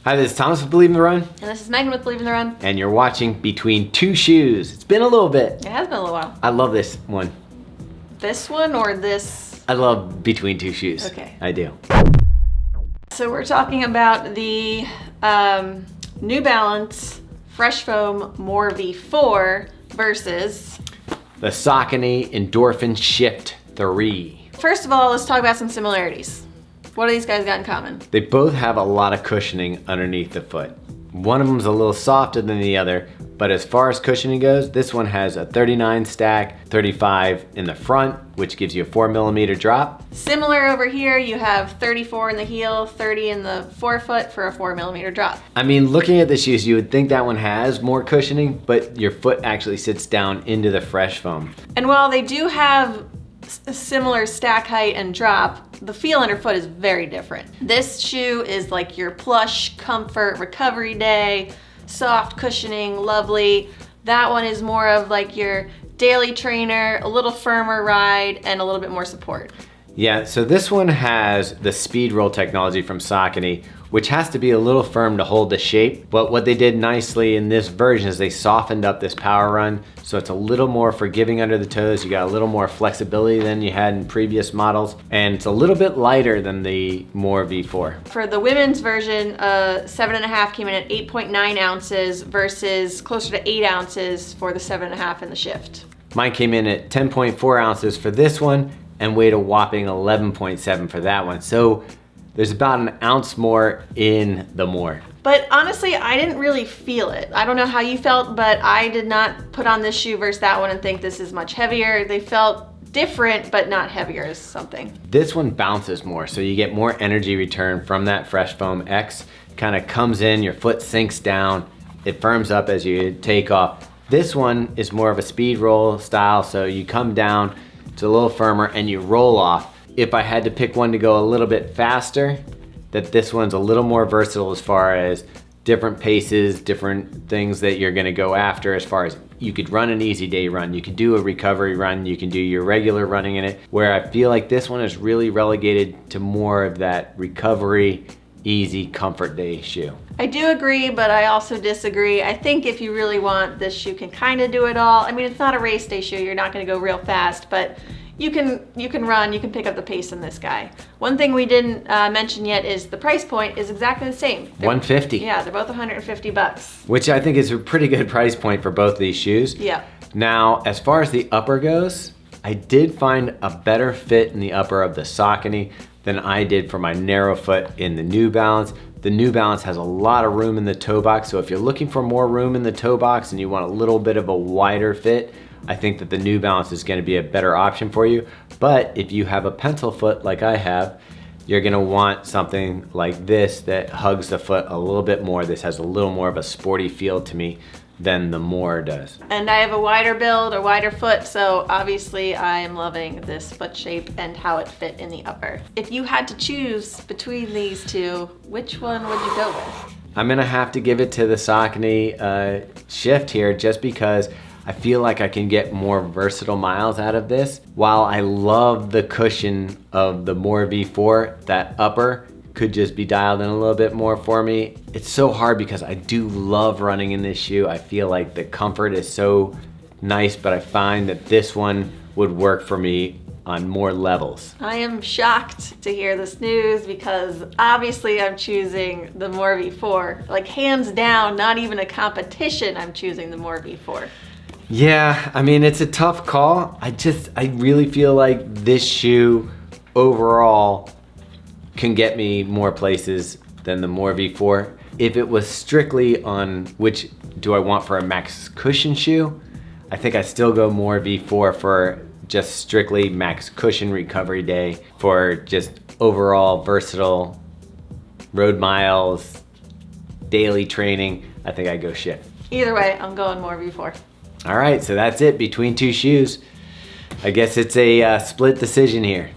Hi, this is Thomas with Believe in the Run. And this is Megan with Believe in the Run. And you're watching Between Two Shoes. It's been a little bit. It has been a little while. I love this one. This one or this? I love Between Two Shoes. Okay. I do. So we're talking about the New Balance Fresh Foam More V4 versus the Saucony Endorphin Shift 3. First of all, let's talk about some similarities. What do these guys got in common? They both have a lot of cushioning underneath the foot. One of them's a little softer than the other, but as far as cushioning goes, this one has a 39 stack, 35 in the front, which gives you a 4mm drop. Similar over here, you have 34 in the heel, 30 in the forefoot for a 4mm drop. I mean, looking at the shoes, you would think that one has more cushioning, but your foot actually sits down into the fresh foam. And while they do have a similar stack height and drop, the feel underfoot is very different. This shoe is like your plush, comfort, recovery day, soft cushioning, lovely. That one is more of like your daily trainer, a little firmer ride, and a little bit more support. Yeah, so this one has the speed roll technology from Saucony, which has to be a little firm to hold the shape. But what they did nicely in this version is they softened up this power run, so it's a little more forgiving under the toes. You got a little more flexibility than you had in previous models, and it's a little bit lighter than the More V4. For the women's version, 7.5 came in at 8.9 ounces versus closer to 8 ounces for the 7.5 in the Shift. Mine came in at 10.4 ounces for this one, and weighed a whopping 11.7 for that one. So there's about an ounce more in the More. But honestly, I didn't really feel it. I don't know how you felt, but I did not put on this shoe versus that one and think this is much heavier. They felt different, but not heavier as something. This one bounces more, so you get more energy return from that Fresh Foam X. Kind of comes in, your foot sinks down, it firms up as you take off. This one is more of a speed roll style, so you come down, it's a little firmer, and you roll off. If I had to pick one to go a little bit faster, that this one's a little more versatile as far as different paces, different things that you're gonna go after, as far as you could run an easy day run, you could do a recovery run, you can do your regular running in it, where I feel like this one is really relegated to more of that recovery, easy comfort day shoe. I do agree, but I also disagree. I think if you really want, this shoe can kind of do it all. I mean, it's not a race day shoe, you're not gonna go real fast, but you can run, you can pick up the pace in this guy. One thing we didn't mention yet is the price point is exactly the same. $150. Yeah, they're both $150. Which I think is a pretty good price point for both these shoes. Yeah. Now, as far as the upper goes, I did find a better fit in the upper of the Saucony than I did for my narrow foot in the New Balance. The New Balance has a lot of room in the toe box, so if you're looking for more room in the toe box and you want a little bit of a wider fit, I think that the New Balance is gonna be a better option for you. But if you have a pencil foot like I have, you're gonna want something like this that hugs the foot a little bit more. This has a little more of a sporty feel to me than the More does. And I have a wider build, a wider foot, so obviously I am loving this foot shape and how it fit in the upper. If you had to choose between these two, which one would you go with? I'm gonna have to give it to the Saucony Shift here, just because I feel like I can get more versatile miles out of this. While I love the cushion of the More V4, that upper could just be dialed in a little bit more for me. It's so hard because I do love running in this shoe. I feel like the comfort is so nice, but I find that this one would work for me on more levels. I am shocked to hear this news because obviously I'm choosing the More V4. Like hands down, not even a competition, I'm choosing the More V4. Yeah, I mean, it's a tough call. I really feel like this shoe overall can get me more places than the More V4. If it was strictly on which do I want for a max cushion shoe, I think I still go More V4 for just strictly max cushion recovery day, for just overall versatile road miles, daily training. I think I go Shift. Either way, I'm going More V4. All right, so that's it, Between Two Shoes. I guess it's a split decision here.